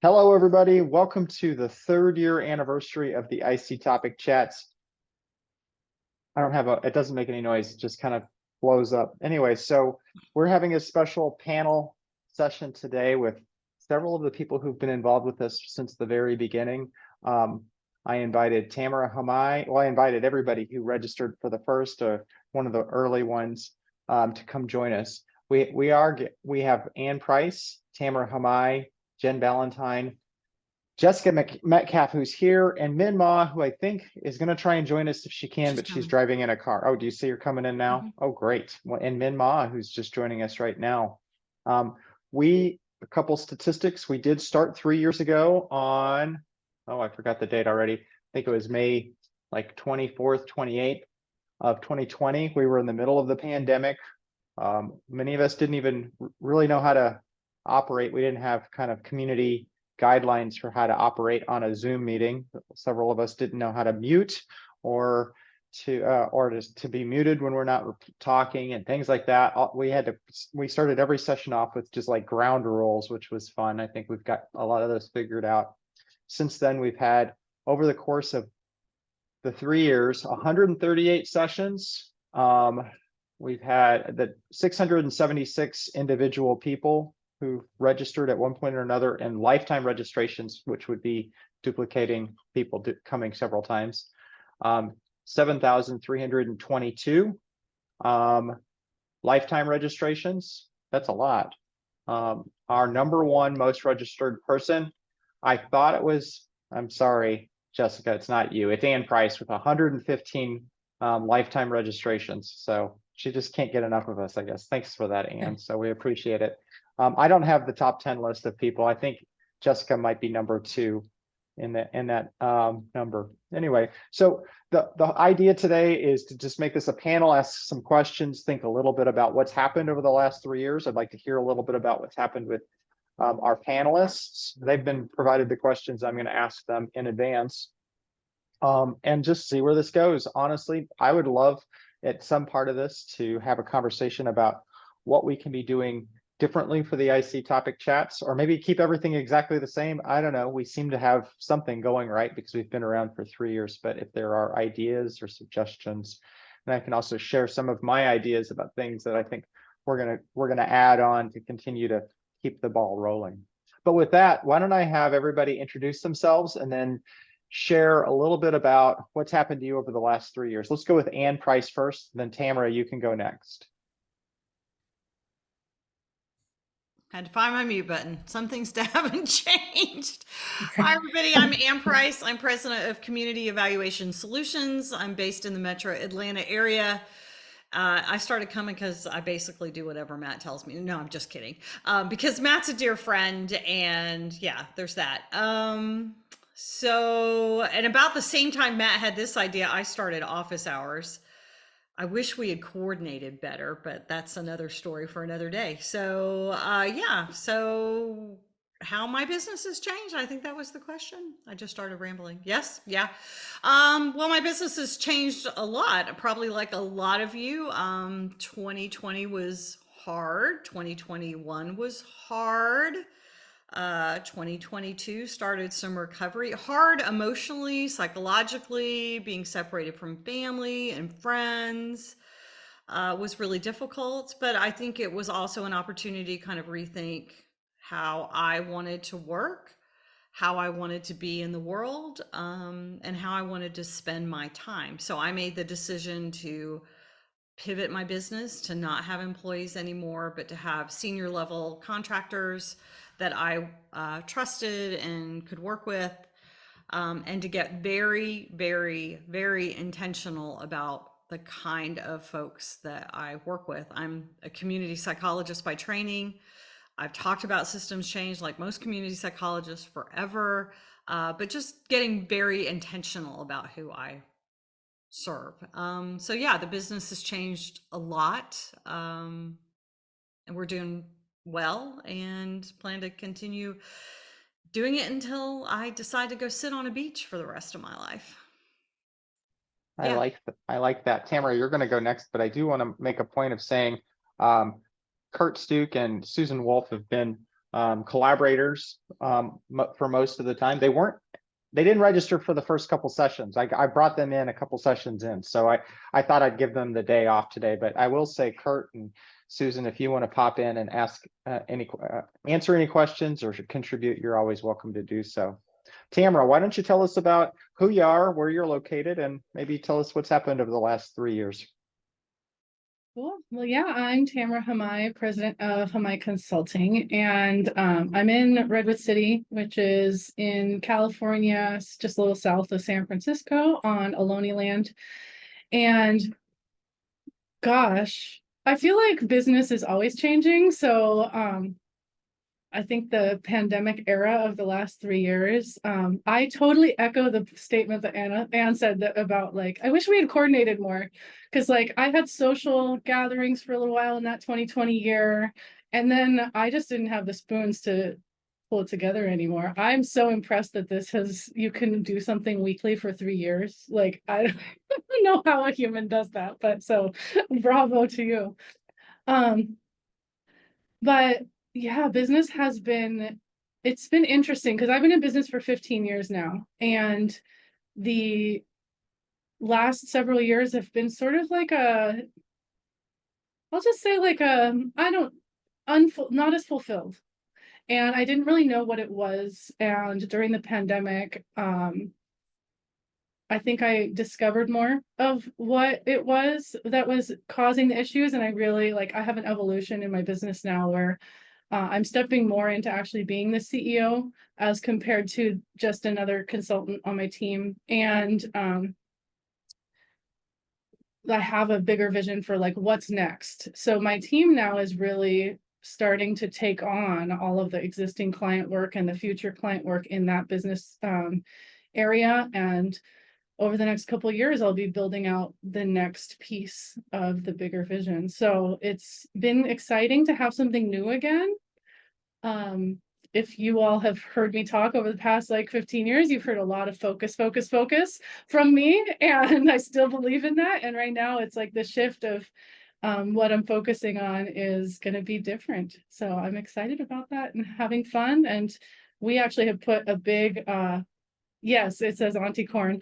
Hello, everybody. Welcome to the third year anniversary of the IC Topic Chats. I don't have it doesn't make any noise, it just kind of blows up. Anyway, so we're having a special panel session today with several of the people who've been involved with us since the very beginning. I invited Tamara Hamai. Well, I invited everybody who registered for the first, one of the early ones, to come join us. We have Ann Price, Tamara Hamai, Jenn Valentine, Jessica Metcalf, who's here, and Min Ma, who I think is going to try and join us if she can, but she's driving in a car. Oh, do you see her coming in now? Oh, great. Well, and Min Ma, who's just joining us right now. A couple statistics. We did start 3 years ago on, oh, I forgot the date already. I think it was May like 24th, 28th of 2020. We were in the middle of the pandemic. Many of us didn't even really know how to operate. We didn't have kind of community guidelines for how to operate on a Zoom meeting. Several of us didn't know how to mute or to be muted when we're not talking and things like that. We started every session off with just like ground rules, which was fun. I think we've got a lot of those figured out. Since then, we've had, over the course of the 3 years, 138 sessions. We've had the 676 individual people who registered at one point or another, and lifetime registrations, which would be duplicating people coming several times. 7,322 lifetime registrations. That's a lot. Our number one most registered person, I thought it was, I'm sorry, Jessica, it's not you. It's Ann Price with 115 lifetime registrations. So she just can't get enough of us, I guess. Thanks for that, Ann. So we appreciate it. I don't have the top 10 list of people. I think Jessica might be number 2 in that number. Anyway, so the idea today is to just make this a panel, ask some questions, think a little bit about what's happened over the last 3 years. I'd like to hear a little bit about what's happened with our panelists. They've been provided the questions. I'm going to ask them in advance, and just see where this goes. Honestly, I would love at some part of this to have a conversation about what we can be doing differently for the IC Topic Chats, or maybe keep everything exactly the same. I don't know. We seem to have something going right because we've been around for 3 years, but if there are ideas or suggestions, and I can also share some of my ideas about things that I think we're gonna add on to continue to keep the ball rolling. But with that, why don't I have everybody introduce themselves and then share a little bit about what's happened to you over the last 3 years. Let's go with Ann Price first, then Tamara, you can go next. Had to find my mute button. Some things haven't changed. Hi, everybody. I'm Ann Price. I'm president of Community Evaluation Solutions. I'm based in the metro Atlanta area. I started coming because I basically do whatever Matt tells me. No, I'm just kidding. Because Matt's a dear friend, and yeah, there's that. And about the same time Matt had this idea, I started office hours. I wish we had coordinated better, but that's another story for another day. So, yeah. So, how my business has changed? I think that was the question. I just started rambling. Yes, yeah. Well, my business has changed a lot. Probably like a lot of you. 2020 was hard. 2021 was hard. 2022 started some recovery, hard emotionally, psychologically, being separated from family and friends was really difficult. But I think it was also an opportunity to kind of rethink how I wanted to work, how I wanted to be in the world, and how I wanted to spend my time. So I made the decision to pivot my business to not have employees anymore, but to have senior level contractors that I trusted and could work with, and to get very, very, very intentional about the kind of folks that I work with. I'm a community psychologist by training. I've talked about systems change like most community psychologists forever, but just getting very intentional about who I serve. So yeah, the business has changed a lot, and we're doing well and plan to continue doing it until I decide to go sit on a beach for the rest of my life. I like that. Tamara, you're going to go next, but I do want to make a point of saying Kurt Stuke and Susan Wolf have been collaborators for most of the time. They didn't register for the first couple sessions. I brought them in a couple sessions in. So I thought I'd give them the day off today, but I will say, Kurt and Susan, if you want to pop in and ask answer any questions or contribute, you're always welcome to do so. Tamara, why don't you tell us about who you are, where you're located, and maybe tell us what's happened over the last 3 years. Cool. Well, yeah, I'm Tamara Hamai, president of Hamai Consulting, and I'm in Redwood City, which is in California, just a little south of San Francisco on Ohlone land. And gosh, I feel like business is always changing. So I think the pandemic era of the last 3 years, I totally echo the statement that Anne said that about like, I wish we had coordinated more, because like I had social gatherings for a little while in that 2020 year, and then I just didn't have the spoons to pull it together anymore. I'm so impressed that you can do something weekly for 3 years. Like I don't know how a human does that, but so bravo to you. But yeah, business it's been interesting because I've been in business for 15 years now. And the last several years have been sort of like I'll just say like not as fulfilled. And I didn't really know what it was. And during the pandemic, I think I discovered more of what it was that was causing the issues. And I really I have an evolution in my business now where I'm stepping more into actually being the CEO as compared to just another consultant on my team. And I have a bigger vision for like what's next. So my team now is really starting to take on all of the existing client work and the future client work in that business area. And over the next couple of years, I'll be building out the next piece of the bigger vision. So it's been exciting to have something new again. If you all have heard me talk over the past like 15 years, you've heard a lot of focus from me, and I still believe in that. And right now it's like the shift of what I'm focusing on is going to be different. So I'm excited about that and having fun. And we actually have put a big, yes, it says Auntie Corn.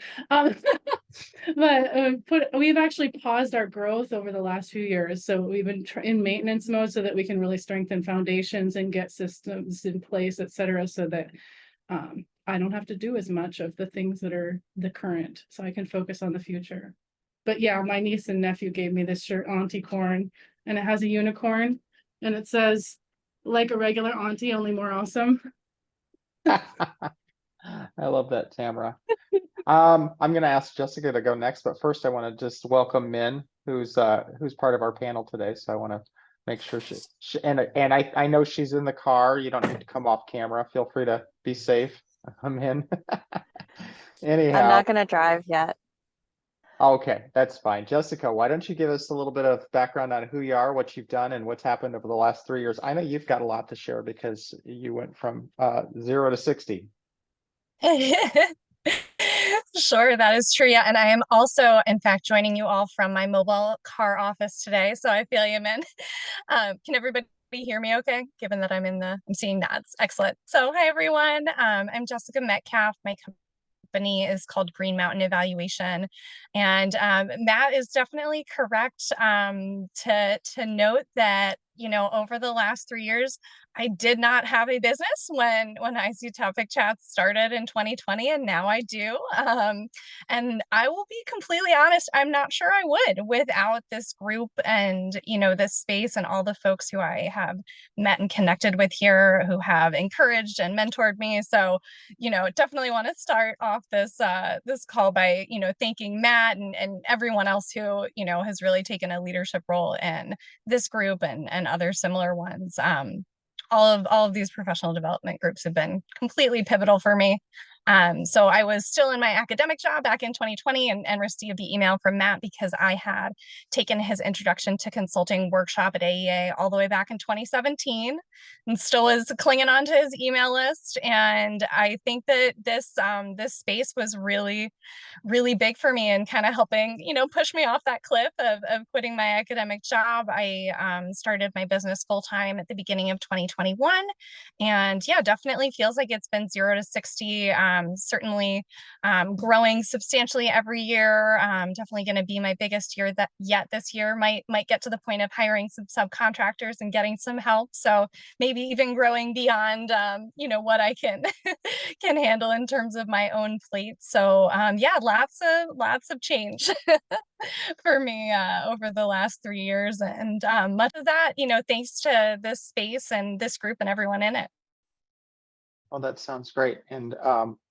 But we've actually paused our growth over the last few years. So we've been in maintenance mode so that we can really strengthen foundations and get systems in place, et cetera, so that I don't have to do as much of the things that are the current, so I can focus on the future. But yeah, my niece and nephew gave me this shirt, Auntie Corn, and it has a unicorn and it says, like a regular auntie, only more awesome. I love that, Tamara. I'm going to ask Jessica to go next, but first I want to just welcome Min, who's part of our panel today. So I want to make sure I know she's in the car. You don't need to come off camera. Feel free to be safe. I'm in. Anyhow, I'm not going to drive yet. Okay, that's fine. Jessica, why don't you give us a little bit of background on who you are, what you've done, and what's happened over the last 3 years? I know you've got a lot to share because you went from 0 to 60. Sure, that is true. Yeah, and I am also, in fact, joining you all from my mobile car office today. So I feel you, man. Can everybody hear me okay? Given that I'm seeing nods. Excellent. So hi, everyone. I'm Jessica Metcalf. My company is called Green Mountain Evaluation. And Matt is definitely correct to note that, over the last 3 years, I did not have a business when IC Topic Chats started in 2020, and now I do. And I will be completely honest, I'm not sure I would without this group and, this space and all the folks who I have met and connected with here who have encouraged and mentored me. So, definitely want to start off this call by, thanking Matt and everyone else who, has really taken a leadership role in this group and other similar ones. All of these professional development groups have been completely pivotal for me. So I was still in my academic job back in 2020 and received the email from Matt because I had taken his introduction to consulting workshop at AEA all the way back in 2017 and still is clinging on to his email list. And I think that this space was really, really big for me and kind of helping, push me off that cliff of quitting my academic job. I started my business full time at the beginning of 2021. And yeah, definitely feels like it's been 0 to 60, certainly growing substantially every year. Definitely going to be my biggest year yet this year. Might get to the point of hiring some subcontractors and getting some help. So maybe even growing beyond, what I can can handle in terms of my own plate. So yeah, lots of change for me over the last 3 years, and much of that, thanks to this space and this group and everyone in it. Well, that sounds great. And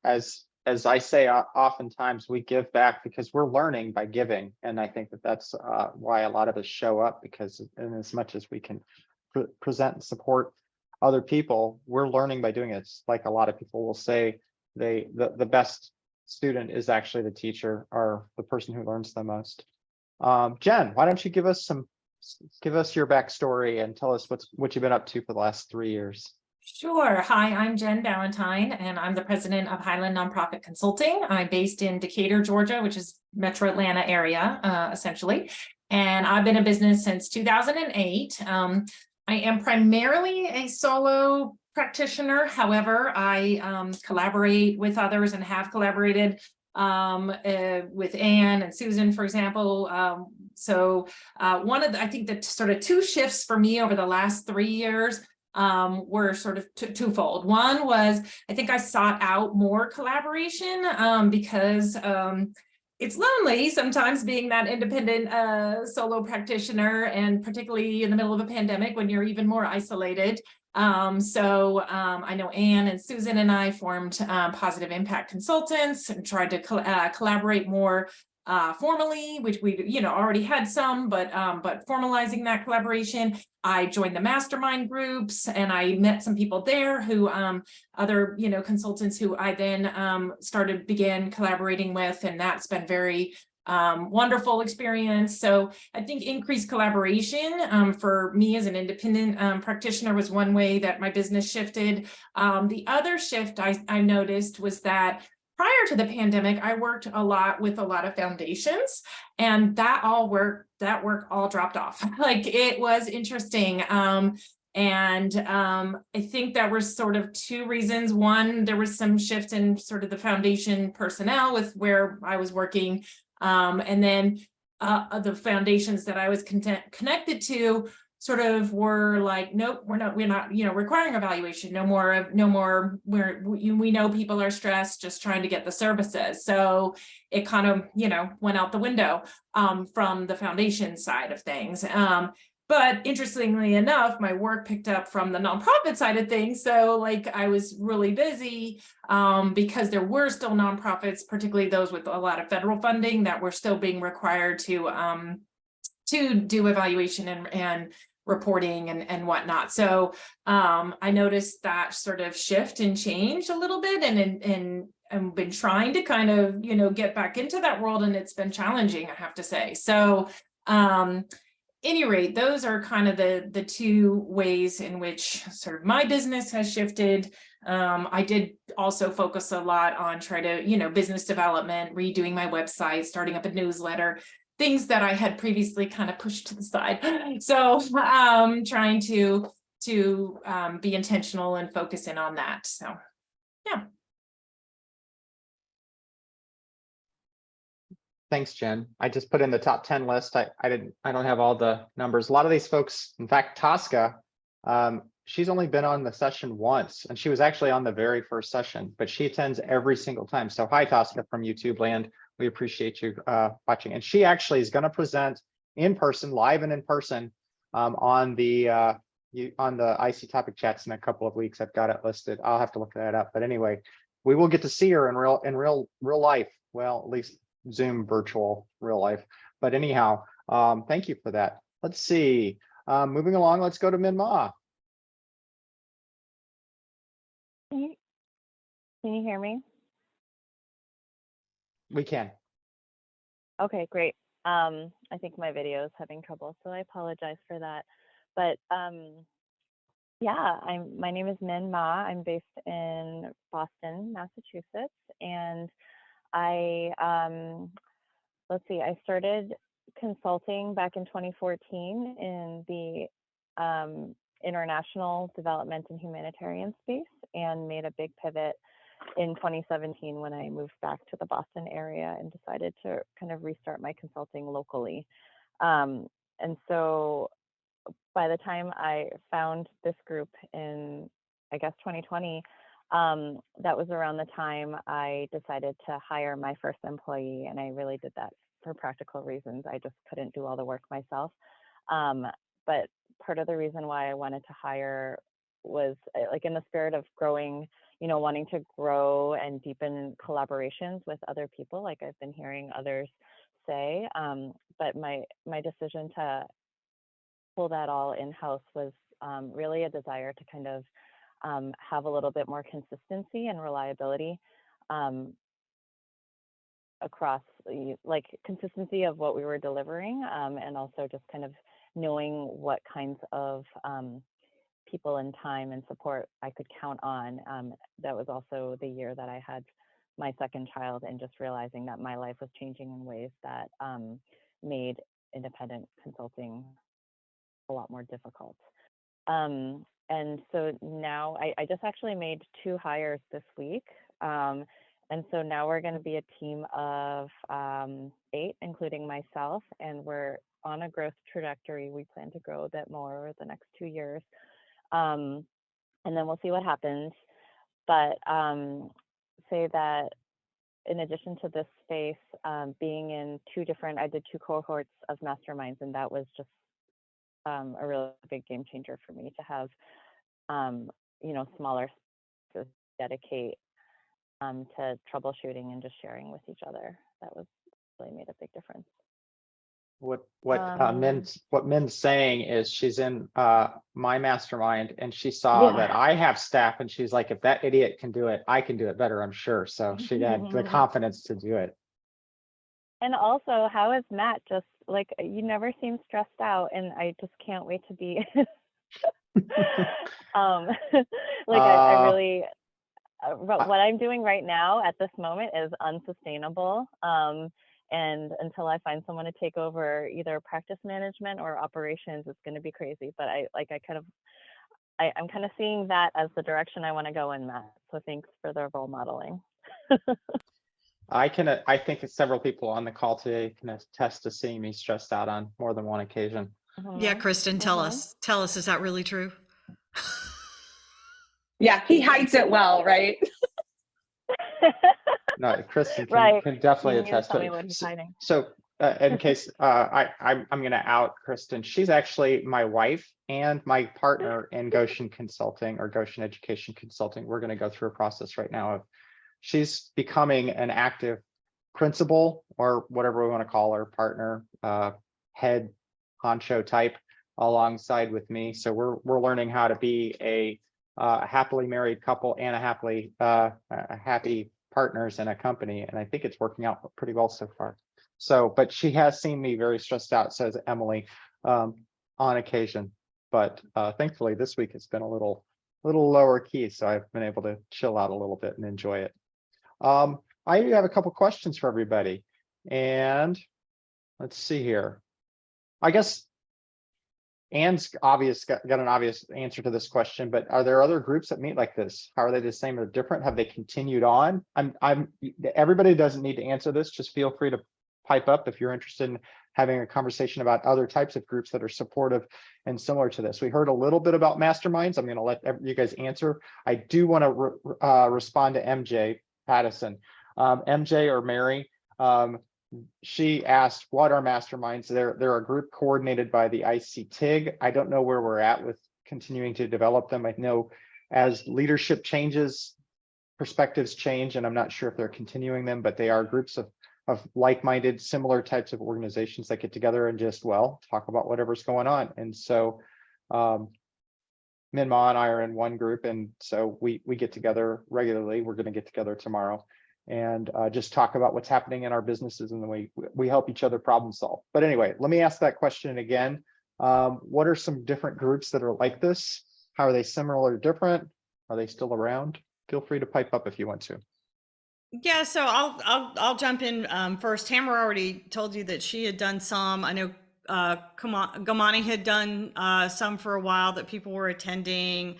as I say, oftentimes we give back because we're learning by giving, and I think that's why a lot of us show up, because in as much as we can present and support other people, we're learning by doing it. It's like a lot of people will say the best student is actually the teacher or the person who learns the most. Jen, why don't you give us your backstory and tell us what you've been up to for the last 3 years. Sure. Hi, I'm Jenn Valentine, and I'm the president of Highland Nonprofit Consulting. I'm based in Decatur, Georgia, which is Metro Atlanta area, essentially. And I've been in business since 2008. I am primarily a solo practitioner. However, I collaborate with others and have collaborated with Anne and Susan, for example. I think that sort of two shifts for me over the last 3 years were sort of twofold. One was, I think I sought out more collaboration because it's lonely sometimes being that independent solo practitioner, and particularly in the middle of a pandemic when you're even more isolated. I know Anne and Susan and I formed Positive Impact Consultants and tried to collaborate more formally, which we already had some, but formalizing that collaboration. I joined the mastermind groups and I met some people there who other consultants who I then began collaborating with, and that's been very wonderful experience. So I think increased collaboration for me as an independent practitioner was one way that my business shifted. The other shift I noticed was that prior to the pandemic, I worked a lot with a lot of foundations, and that work all dropped off. Like, it was interesting. I think there were sort of two reasons. One, there was some shift in sort of the foundation personnel with where I was working. And then the foundations that I was connected to sort of were like, nope, we're not, requiring evaluation. No more. We know people are stressed, just trying to get the services. So it kind of, went out the window from the foundation side of things. But interestingly enough, my work picked up from the nonprofit side of things. So like, I was really busy because there were still nonprofits, particularly those with a lot of federal funding, that were still being required to do evaluation and reporting and whatnot. So I noticed that sort of shift and change a little bit, and I've been trying to kind of, get back into that world, and it's been challenging, I have to say. So any rate, those are kind of the two ways in which sort of my business has shifted. I did also focus a lot on trying to, business development, redoing my website, starting up a newsletter, things that I had previously kind of pushed to the side. So trying to be intentional and focus in on that. So yeah. Thanks, Jen. I just put in the top 10 list. I don't have all the numbers. A lot of these folks, in fact, Tosca, she's only been on the session once, and she was actually on the very first session, but she attends every single time. So hi, Tosca from YouTube land. We appreciate you watching. And she actually is going to present in person, live and in person, on the IC topic chats in a couple of weeks. I've got it listed. I'll have to look that up. But anyway, we will get to see her in real life. Well, at least Zoom virtual real life. But anyhow, thank you for that. Let's see. Moving along, let's go to Min-Ma. Can you hear me? We can. Okay, great. I think my video is having trouble, so I apologize for that. But yeah, my name is Min Ma. I'm based in Boston, Massachusetts, and I let's see, I started consulting back in 2014 in the international development and humanitarian space, and made a big pivot in 2017 when I moved back to the Boston area and decided to kind of restart my consulting locally. And so by the time I found this group in, I guess, 2020, that was around the time I decided to hire my first employee. And I really did that for practical reasons. I just couldn't do all the work myself. But part of the reason why I wanted to hire was like in the spirit of growing, wanting to grow and deepen collaborations with other people, like I've been hearing others say. But my decision to pull that all in-house was really a desire to kind of have a little bit more consistency and reliability across, like, consistency of what we were delivering, and also just kind of knowing what kinds of people and time and support I could count on. That was also the year that I had my second child, and just realizing that my life was changing in ways that made independent consulting a lot more difficult. And so now I just actually made 2 hires this week. And so now we're going to be a team of 8, including myself, and we're on a growth trajectory. We plan to grow a bit more over the next 2 years. And then we'll see what happens. But say that in addition to this space, being in I did 2 cohorts of masterminds, and that was just a really big game changer for me to have, smaller spaces dedicate to troubleshooting and just sharing with each other. That was really made a big difference. What Min's saying is she's in my mastermind, and she saw that I have staff, and she's like, if that idiot can do it, I can do it better, I'm sure. So she had the confidence to do it. And also, how is Matt? Just like, you never seem stressed out, and I just can't wait to be I really what I'm doing right now at this moment is unsustainable. And until I find someone to take over either practice management or operations, it's going to be crazy. But I'm kind of seeing that as the direction I want to go in, Matt. So thanks for the role modeling. I think several people on the call today can attest to seeing me stressed out on more than one occasion. Yeah, Kristen, tell us, is that really true? Yeah, he hides it well, right? No, Kristen Right. can definitely You need to attest tell to me it. what he's hiding. So in case I'm going to out Kristen, she's actually my wife and my partner in Goshen Consulting, or Goshen Education Consulting. We're going to go through a process right now of she's becoming an active principal, or whatever we want to call her, partner, head honcho type, alongside with me. So we're learning how to be a happily married couple and a happy partners in a company, and I think it's working out pretty well so far. So, but she has seen me very stressed out, says Emily, on occasion. But thankfully this week it's been a little lower key, so I've been able to chill out a little bit and enjoy it. I have a couple questions for everybody, and let's see here. I guess Anne's got an obvious answer to this question, but are there other groups that meet like this? How are they the same or different? Have they continued on? Everybody doesn't need to answer this. Just feel free to pipe up if you're interested in having a conversation about other types of groups that are supportive and similar to this. We heard a little bit about masterminds. I'm going to let you guys answer. I do want to respond to MJ Pattison. MJ or Mary, she asked, what are masterminds? They're a group coordinated by the ICTIG. I don't know where we're at with continuing to develop them. I know as leadership changes, perspectives change, and I'm not sure if they're continuing them, but they are groups of like-minded, similar types of organizations that get together and just, talk about whatever's going on. And so Min Ma and I are in one group, and so we get together regularly. We're going to get together tomorrow. and just talk about what's happening in our businesses, and then we help each other problem solve. But anyway, let me ask that question again. What are some different groups that are like this? How are they similar or different? Are they still around? Feel free to pipe up if you want to. Yeah, so I'll jump in first. Tamara already told you that she had done some. I know Gamani had done some for a while that people were attending.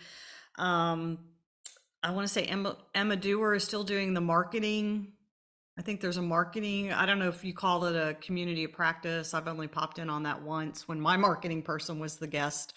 I want to say Emma Dewar is still doing the marketing. I think there's a marketing, I don't know if you call it a community of practice. I've only popped in on that once when my marketing person was the guest.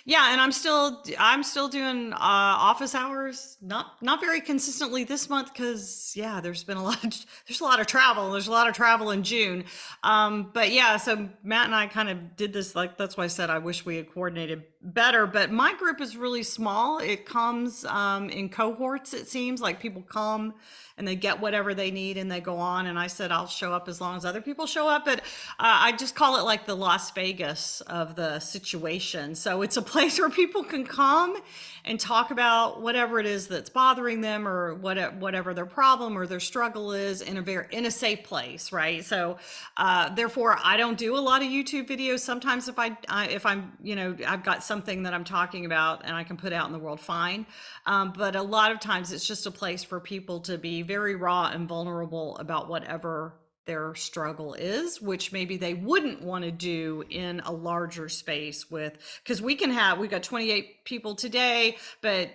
Yeah, and I'm still doing office hours, not very consistently this month because yeah, there's a lot of travel. There's a lot of travel in June. But yeah, so Matt and I kind of did this, like that's why I said I wish we had coordinated better. But my group is really small. It comes in cohorts, it seems like people come and they get whatever they need and they go on. And I said I'll show up as long as other people show up. But I just call it like the Las Vegas of the situation. So it's a place where people can come and talk about whatever it is that's bothering them or whatever their problem or their struggle is in a safe place, right? So therefore, I don't do a lot of YouTube videos. Sometimes if I'm I've got something that I'm talking about and I can put out in the world, fine. But a lot of times it's just a place for people to be very raw and vulnerable about whatever their struggle is, which maybe they wouldn't want to do in a larger space because we've got 28 people today, but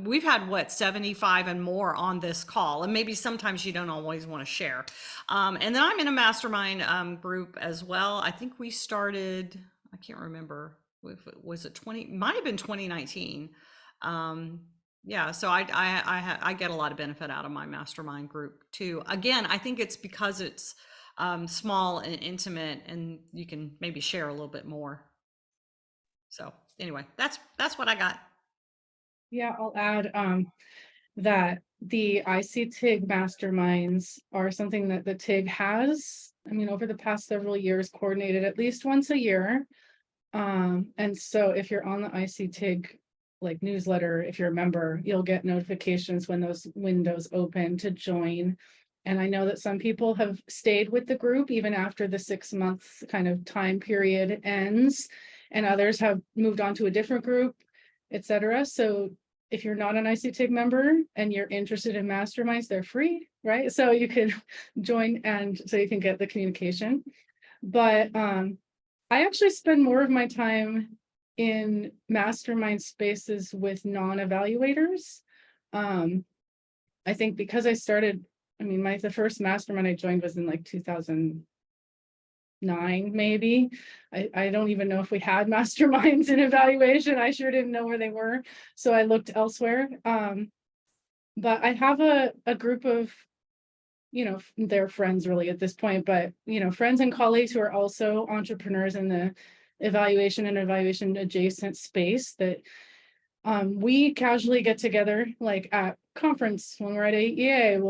we've had 75 and more on this call. And maybe sometimes you don't always want to share. And then I'm in a mastermind group as well. I think we started, I can't remember, was it might have been 2019. Yeah, so I get a lot of benefit out of my mastermind group too. Again, I think it's because it's small and intimate, and you can maybe share a little bit more. So anyway, that's what I got. Yeah, I'll add that the ICTIG masterminds are something that the TIG has, over the past several years, coordinated at least once a year. And so if you're on the ICTIG newsletter, if you're a member, you'll get notifications when those windows open to join. And I know that some people have stayed with the group even after the 6-month kind of time period ends, and others have moved on to a different group, etc. So if you're not an ICTIG member and you're interested in masterminds, they're free, right? So you can join, and so you can get the communication. But I actually spend more of my time in mastermind spaces with non-evaluators. I think because I started, the first mastermind I joined was in 2009, maybe. I don't even know if we had masterminds in evaluation. I sure didn't know where they were. So I looked elsewhere. But I have a group of, they're friends really at this point, but, friends and colleagues who are also entrepreneurs in the evaluation and evaluation adjacent space that we casually get together at conference when we're at AEA,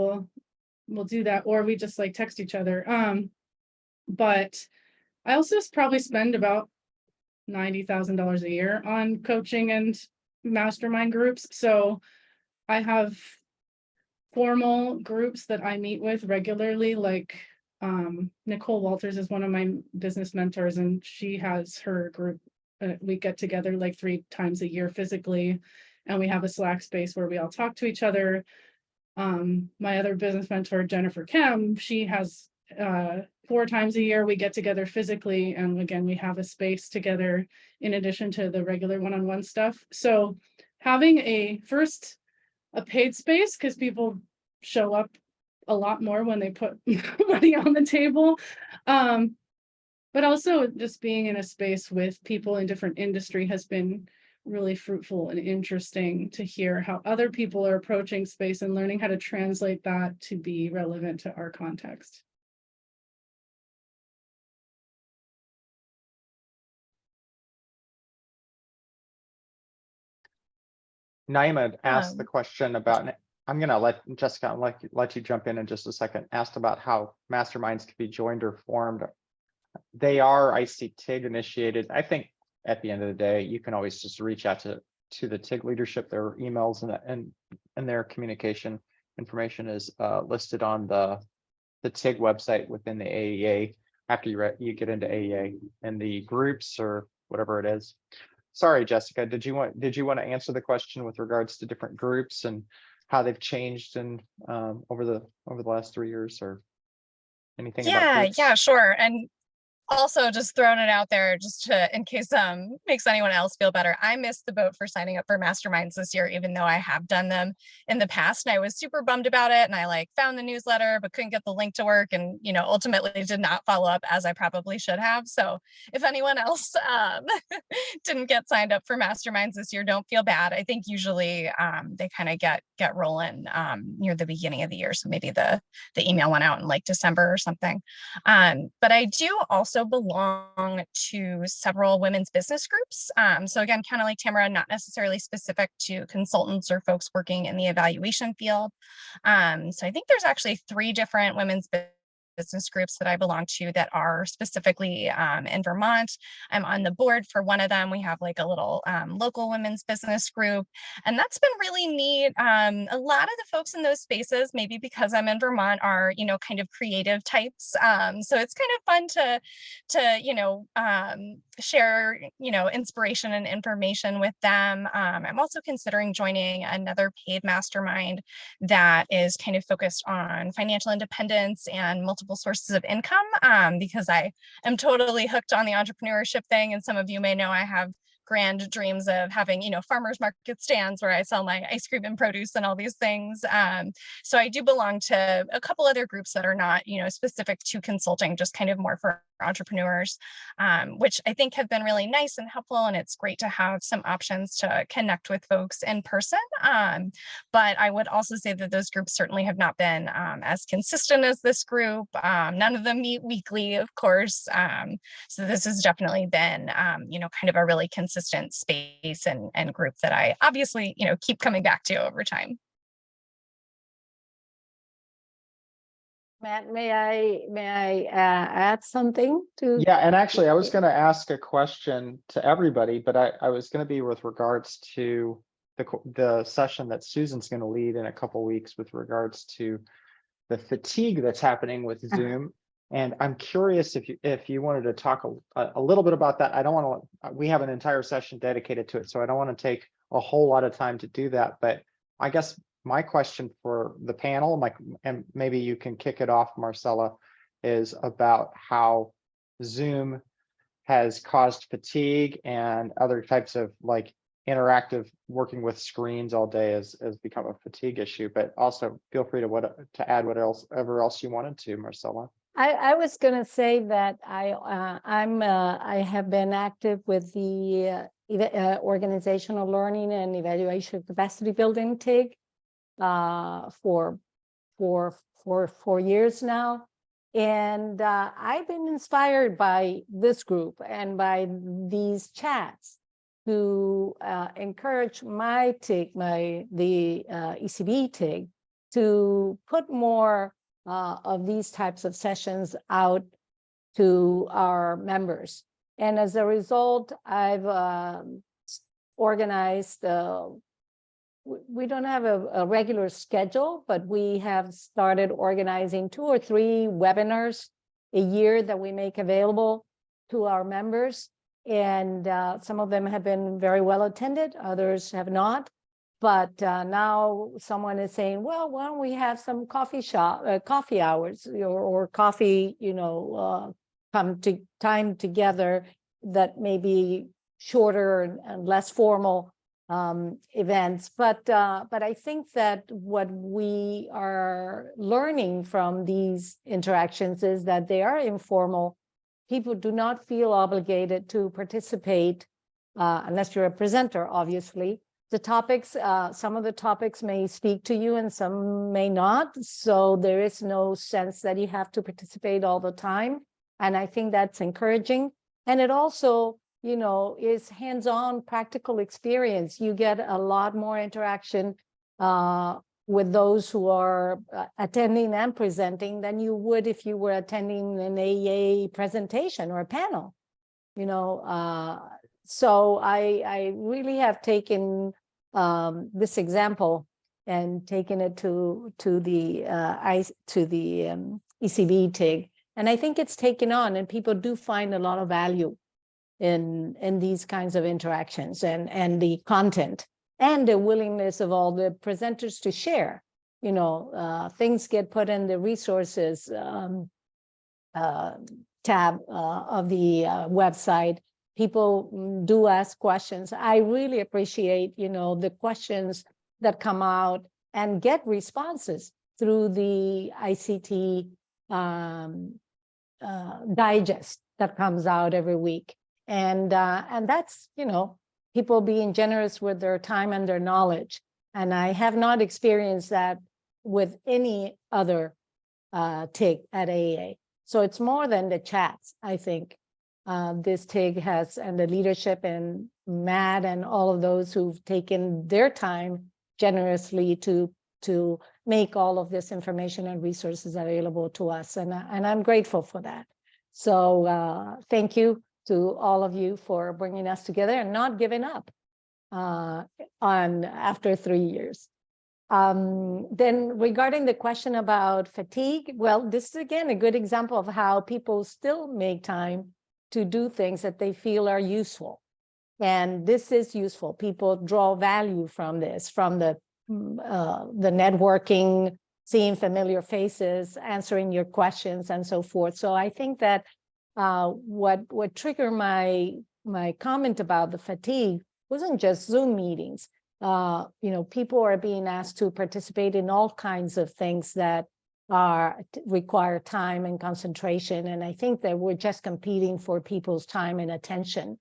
we'll do that, or we just text each other. But I also probably spend about $90,000 a year on coaching and mastermind groups. So I have formal groups that I meet with regularly, Nicole Walters is one of my business mentors, and she has her group. We get together 3 times a year physically, and we have a Slack space where we all talk to each other. My other business mentor, Jennifer Kim, she has 4 times a year we get together physically, and again we have a space together in addition to the regular one-on-one stuff. So having a paid space, because people show up a lot more when they put money on the table, but also just being in a space with people in different industry has been really fruitful and interesting to hear how other people are approaching space and learning how to translate that to be relevant to our context. Naima asked the question about, I'm going to let Jessica let you jump in just a second, asked about how masterminds can be joined or formed. They are ICTIG initiated. I think at the end of the day, you can always just reach out to the TIG leadership, their emails and their communication. information is listed on the TIG website within the AEA after you get into AEA and the groups or whatever it is. Sorry, Jessica, did you want to answer the question with regards to different groups and how they've changed and over the last 3 years, or anything about Yeah, groups? yeah, sure. And also just throwing it out there just to in case makes anyone else feel better. I missed the boat for signing up for masterminds this year, even though I have done them in the past, and I was super bummed about it. And I like found the newsletter but couldn't get the link to work, and ultimately did not follow up as I probably should have. So if anyone else didn't get signed up for masterminds this year, don't feel bad. I think usually they kind of get rolling near the beginning of the year, so maybe the email went out in like December or something. But I do also belong to several women's business groups. So again, kind of like Tamara, not necessarily specific to consultants or folks working in the evaluation field. So I think there's actually 3 different women's business groups that I belong to that are specifically in Vermont. I'm on the board for one of them. We have like a little local women's business group, and that's been really neat. A lot of the folks in those spaces, maybe because I'm in Vermont, are kind of creative types. So it's kind of fun to share inspiration and information with them. I'm also considering joining another paid mastermind that is kind of focused on financial independence and multiple sources of income, because I am totally hooked on the entrepreneurship thing. And some of you may know I have grand dreams of having, farmers market stands where I sell my ice cream and produce and all these things. So I do belong to a couple other groups that are not, specific to consulting, just kind of more for entrepreneurs, which I think have been really nice and helpful. And it's great to have some options to connect with folks in person. But I would also say that those groups certainly have not been as consistent as this group. None of them meet weekly, of course. So this has definitely been, kind of a really consistent space and group that I obviously, keep coming back to over time. Matt, may I add something to? Yeah, and actually, I was going to ask a question to everybody, but I was going to be with regards to the session that Susan's going to lead in a couple weeks with regards to the fatigue that's happening with Zoom. And I'm curious if you wanted to talk a little bit about that. I don't want to. We have an entire session dedicated to it, so I don't want to take a whole lot of time to do that. But I guess my question for the panel, and maybe you can kick it off, Marcella, is about how Zoom has caused fatigue and other types of like interactive working with screens all day has become a fatigue issue. But also feel free to add whatever else you wanted to, Marcella. I was going to say that I have been active with the organizational learning and evaluation capacity building TIG for 4 years now. And I've been inspired by this group and by these chats to encourage my TIG, the ECB TIG, to put more of these types of sessions out to our members. And as a result, I've organized, we don't have a regular schedule, but we have started organizing 2 or 3 webinars a year that we make available to our members. And some of them have been very well attended, others have not. But now someone is saying, well, why don't we have some coffee hours or coffee, time together that may be shorter and less formal events. But I think that what we are learning from these interactions is that they are informal. People do not feel obligated to participate unless you're a presenter, obviously. The topics, some of the topics may speak to you and some may not. So there is no sense that you have to participate all the time. And I think that's encouraging. And it also, is hands-on practical experience. You get a lot more interaction with those who are attending and presenting than you would if you were attending an AEA presentation or a panel, So I really have taken this example and taken it to the ECB TIG. And I think it's taken on, and people do find a lot of value in these kinds of interactions and the content and the willingness of all the presenters to share. You know, things get put in the resources tab of the website. People do ask questions. I really appreciate, you know, the questions that come out and get responses through the ICT digest that comes out every week. And that's, you know, people being generous with their time and their knowledge. And I have not experienced that with any other TIG at AEA. So it's more than the chats, I think. This TIG has, and the leadership and Matt and all of those who've taken their time generously to make all of this information and resources available to us. And I'm grateful for that. So thank you to all of you for bringing us together and not giving up after 3 years. Then regarding the question about fatigue, well, this is again a good example of how people still make time to do things that they feel are useful. And this is useful. People draw value from this, from the networking, seeing familiar faces, answering your questions, and so forth. So I think that what triggered my comment about the fatigue wasn't just Zoom meetings. You know, people are being asked to participate in all kinds of things that require time and concentration. And I think that we're just competing for people's time and attention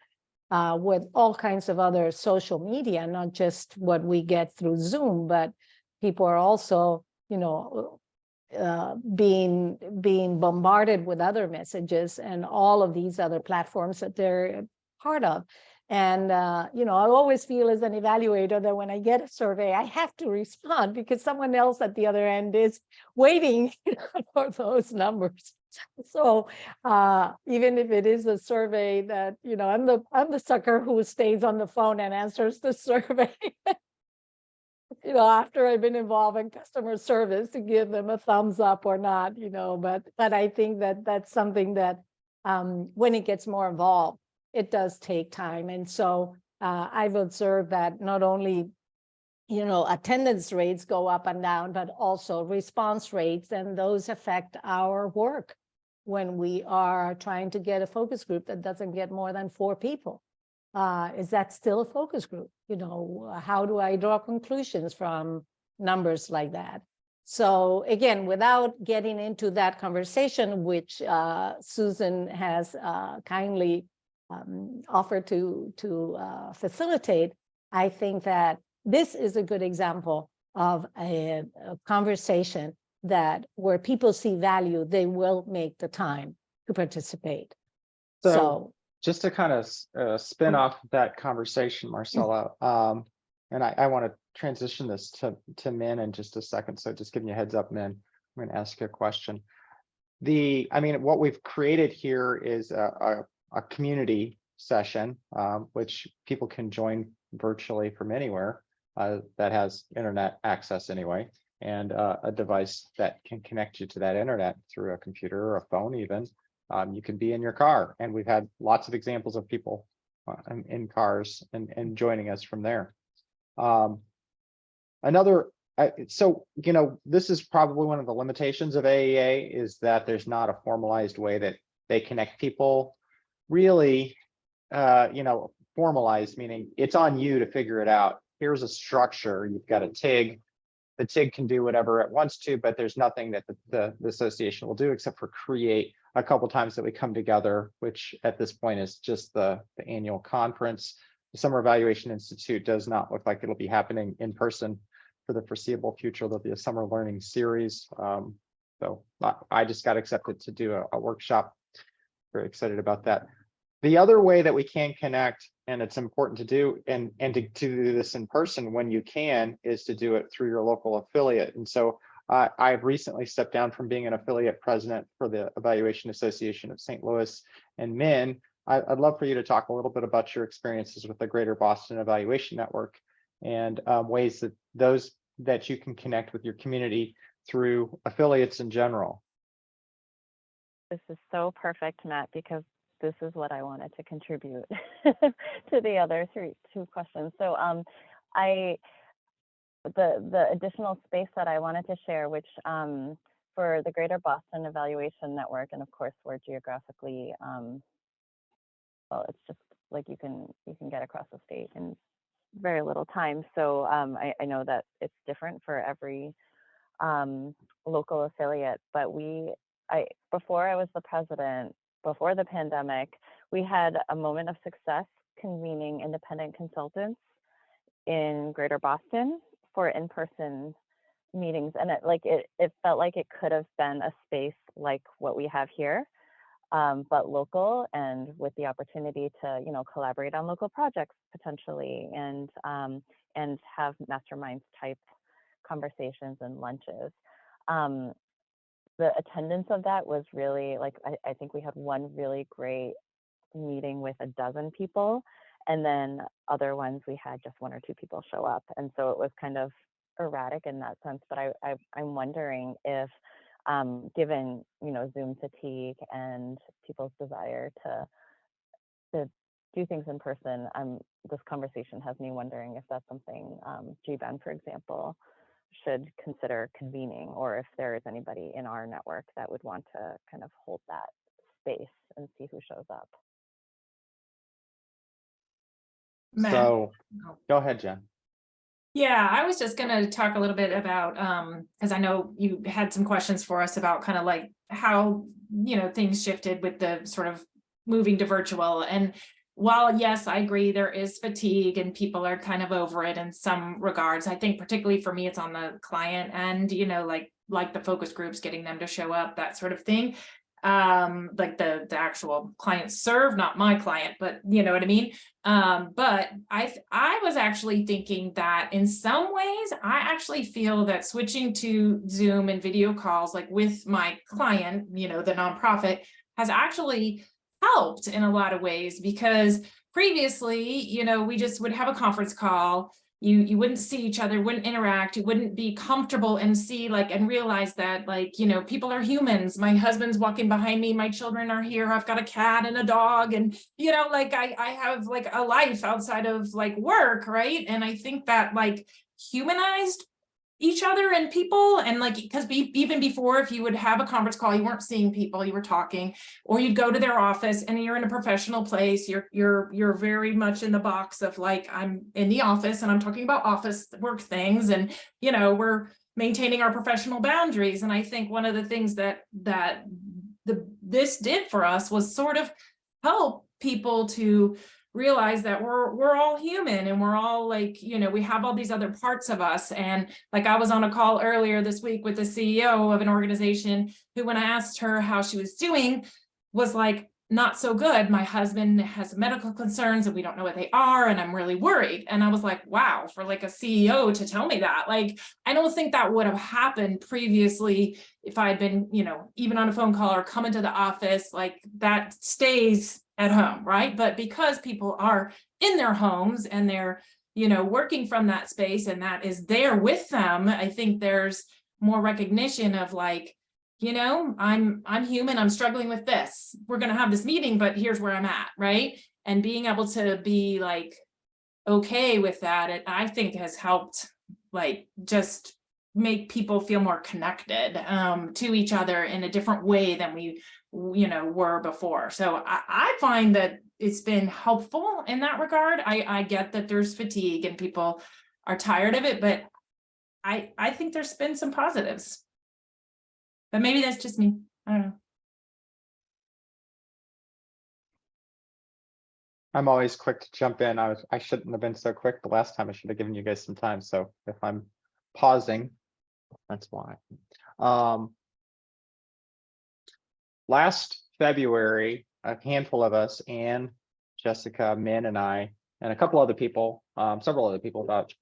with all kinds of other social media, not just what we get through Zoom, but people are also, you know, being bombarded with other messages and all of these other platforms that they're part of. And, you know, I always feel as an evaluator that when I get a survey, I have to respond because someone else at the other end is waiting for those numbers. So even if it is a survey that, you know, I'm the sucker who stays on the phone and answers the survey, you know, after I've been involved in customer service to give them a thumbs up or not, you know, but I think that that's something that when it gets more involved, it does take time. And so I've observed that not only, you know, attendance rates go up and down, but also response rates, and those affect our work when we are trying to get a focus group that doesn't get more than 4 people. Is that still a focus group? You know, how do I draw conclusions from numbers like that? So again, without getting into that conversation, which Susan has kindly offered to facilitate, I think that this is a good example of a conversation that where people see value, they will make the time to participate. So just to kind of spin off that conversation, Marcella, and I want to transition this to Min in just a second. So just giving you a heads up, Min, I'm going to ask you a question. I mean, what we've created here is a community session, which people can join virtually from anywhere that has internet access anyway, and a device that can connect you to that internet through a computer or a phone even. You can be in your car, and we've had lots of examples of people in cars and joining us from there. So, you know, this is probably one of the limitations of AEA is that there's not a formalized way that they connect people really, you know, formalized, meaning it's on you to figure it out. Here's a structure. You've got a TIG. The TIG can do whatever it wants to, but there's nothing that the association will do except for create a couple times that we come together, which at this point is just the annual conference. The Summer Evaluation Institute does not look like it'll be happening in person for the foreseeable future. There'll be a summer learning series. So I just got accepted to do a workshop. Very excited about that. The other way that we can connect, and it's important to do, and to do this in person when you can, is to do it through your local affiliate. And so I've recently stepped down from being an affiliate president for the Evaluation Association of St. Louis and Min. I'd love for you to talk a little bit about your experiences with the Greater Boston Evaluation Network and ways that those that you can connect with your community through affiliates in general. This is so perfect, Matt, because this is what I wanted to contribute to the other two questions. So the additional space that I wanted to share, which for the Greater Boston Evaluation Network, and of course we're geographically, well, it's just like you can get across the state in very little time. So I know that it's different for every local affiliate, but before I was the president, before the pandemic, we had a moment of success convening independent consultants in Greater Boston for in-person meetings, and it felt like it could have been a space like what we have here, but local, and with the opportunity to collaborate on local projects potentially, and have masterminds type conversations and lunches. The attendance of that was really I think we had one really great meeting with 12 people, and then other ones we had just 1 or 2 people show up, and so it was kind of erratic in that sense. But I'm wondering if given Zoom fatigue and people's desire to do things in person, this conversation has me wondering if that's something GBEN, for example, should consider convening, or if there is anybody in our network that would want to kind of hold that space and see who shows up. Matt. So go ahead, Jen. Yeah, I was just going to talk a little bit about, because I know you had some questions for us about kind of like how, things shifted with the sort of moving to virtual. And while, yes, I agree, there is fatigue and people are kind of over it in some regards. I think particularly for me, it's on the client end, like the focus groups, getting them to show up, that sort of thing. Like the actual client served, not my client, but you know what I mean? But I was actually thinking that in some ways, I actually feel that switching to Zoom and video calls, like with my client, the nonprofit, has actually helped in a lot of ways, because previously, we just would have a conference call. You wouldn't see each other, wouldn't interact, you wouldn't be comfortable and see and realize that people are humans. My husband's walking behind me, my children are here, I've got a cat and a dog, and I have a life outside of work, right? And I think that humanized each other and people, and because even before, if you would have a conference call, you weren't seeing people, you were talking, or you'd go to their office and you're in a professional place, you're very much in the box of I'm in the office and I'm talking about office work things, and we're maintaining our professional boundaries. And I think one of the things that this did for us was sort of help people to realize that we're all human, and we're all we have all these other parts of us. And I was on a call earlier this week with the CEO of an organization who, when I asked her how she was doing, was not so good. My husband has medical concerns and we don't know what they are, and I'm really worried. And I was like, wow, for a CEO to tell me that, I don't think that would have happened previously if I'd been, even on a phone call or come into the office. That stays at home, right? But because people are in their homes and they're, working from that space, and that is there with them, I think there's more recognition of I'm human, I'm struggling with this. We're going to have this meeting, but here's where I'm at, right? And being able to be okay with that, it, I think, has helped just make people feel more connected to each other in a different way than we were before. So I find that it's been helpful in that regard. I get that there's fatigue and people are tired of it, but I think there's been some positives. But maybe that's just me. I don't know. I'm always quick to jump in. I shouldn't have been so quick the last time. I should have given you guys some time. So if I'm pausing, that's why. Last February, a handful of us, Anne, Jessica, Min, and I, and a couple other people, several other people, about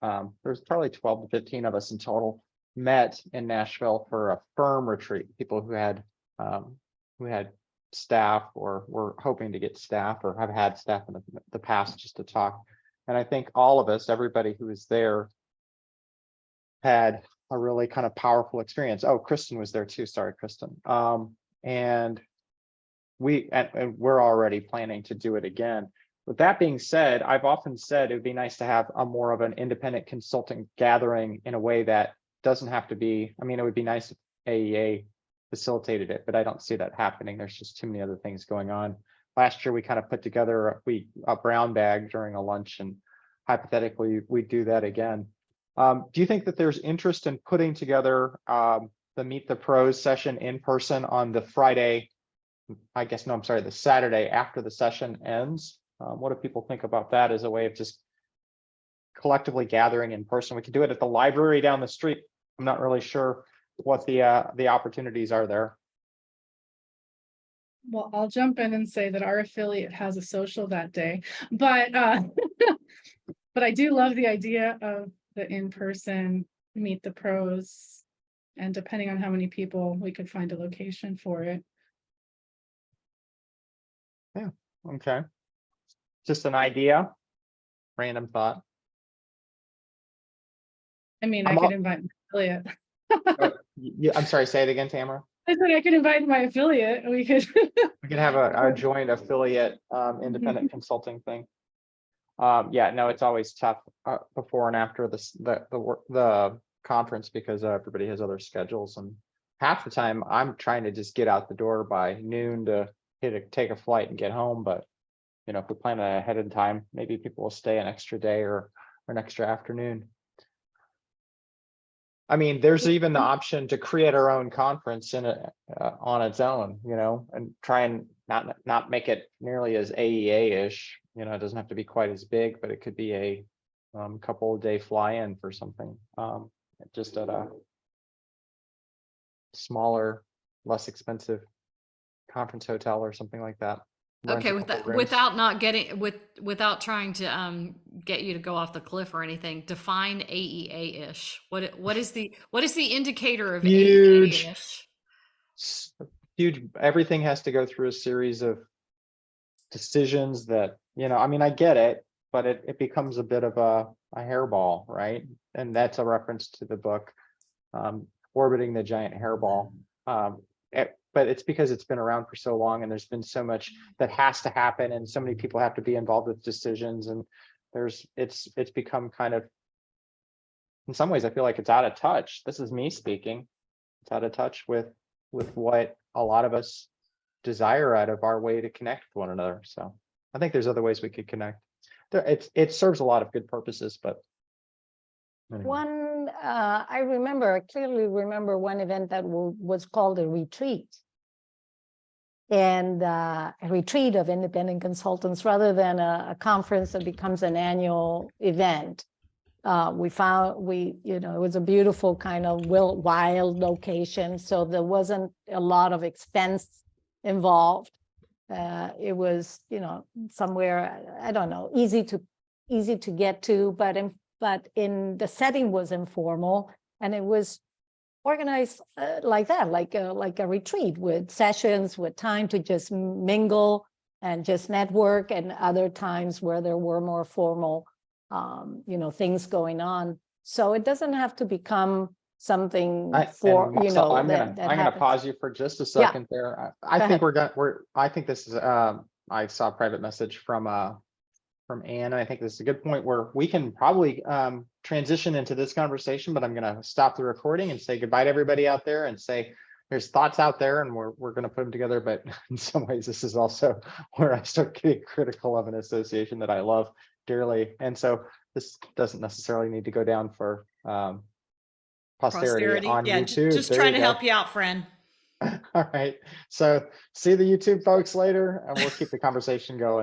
there's probably 12 to 15 of us in total, met in Nashville for a firm retreat. People who had staff or were hoping to get staff or have had staff in the past, just to talk. And I think all of us, everybody who was there, had a really kind of powerful experience. Oh, Kristen was there too. Sorry, Kristen. And we're already planning to do it again. With that being said, I've often said it would be nice to have a more of an independent consulting gathering in a way that doesn't have to be, I mean, it would be nice if AEA facilitated it, but I don't see that happening. There's just too many other things going on. Last year, we kind of put together a brown bag during a lunch, and hypothetically, we do that again. Do you think that there's interest in putting together the Meet the Pros session in person on the Friday? I guess, no, I'm sorry, the Saturday after the session ends. What do people think about that as a way of just collectively gathering in person? We could do it at the library down the street. I'm not really sure what the opportunities are there. Well, I'll jump in and say that our affiliate has a social that day, but but I do love the idea of the in-person Meet the Pros. And depending on how many people, we could find a location for it. Yeah, okay. Just an idea, random thought. I mean, I'm I could invite my affiliate. I'm sorry, say it again, Tamara. I said I could invite my affiliate. We could. We could have a joint affiliate independent consulting thing. Yeah, no, it's always tough before and after the conference because everybody has other schedules, and half the time I'm trying to just get out the door by noon to take a flight and get home. But you know, if we plan ahead of time, maybe people will stay an extra day or an extra afternoon. I mean, there's even the option to create our own conference in on its own, you know, and try and not make it nearly as AEA-ish. You know, it doesn't have to be quite as big, but it could be a couple of day fly-in for something, just at a smaller, less expensive conference hotel or something like that. Rent Okay, a with couple that, rooms. without not getting without trying to get you to go off the cliff or anything, define AEA-ish. What is the indicator of Huge. AEA-ish? Huge. Everything has to go through a series of decisions that, you know, I mean, I get it, but it becomes a bit of a hairball, right? And that's a reference to the book, Orbiting the Giant Hairball. But it's because it's been around for so long and there's been so much that has to happen and so many people have to be involved with decisions, and it's become kind of, in some ways I feel like it's out of touch. This is me speaking. It's out of touch with what a lot of us desire out of our way to connect with one another. So I think there's other ways we could connect. It serves a lot of good purposes, but anyway. I clearly remember one event that was called a retreat. And a retreat of independent consultants rather than a conference that becomes an annual event. It was a beautiful kind of wild location. So there wasn't a lot of expense involved. It was, somewhere, I don't know, easy to get to, but in the setting was informal, and it was organized like that, like a retreat with sessions, with time to just mingle and just network, and other times where there were more formal, things going on. So it doesn't have to become something I'm gonna pause you for just a second there. I think this is I saw a private message from Anne. I think this is a good point where we can probably transition into this conversation, but I'm gonna stop the recording and say goodbye to everybody out there and say there's thoughts out there and we're gonna put them together. But in some ways, this is also where I start getting critical of an association that I love dearly. And so this doesn't necessarily need to go down for posterity on Yeah, YouTube. just There trying you to go. help you out, friend. All right. So see the YouTube folks later, and we'll keep the conversation going.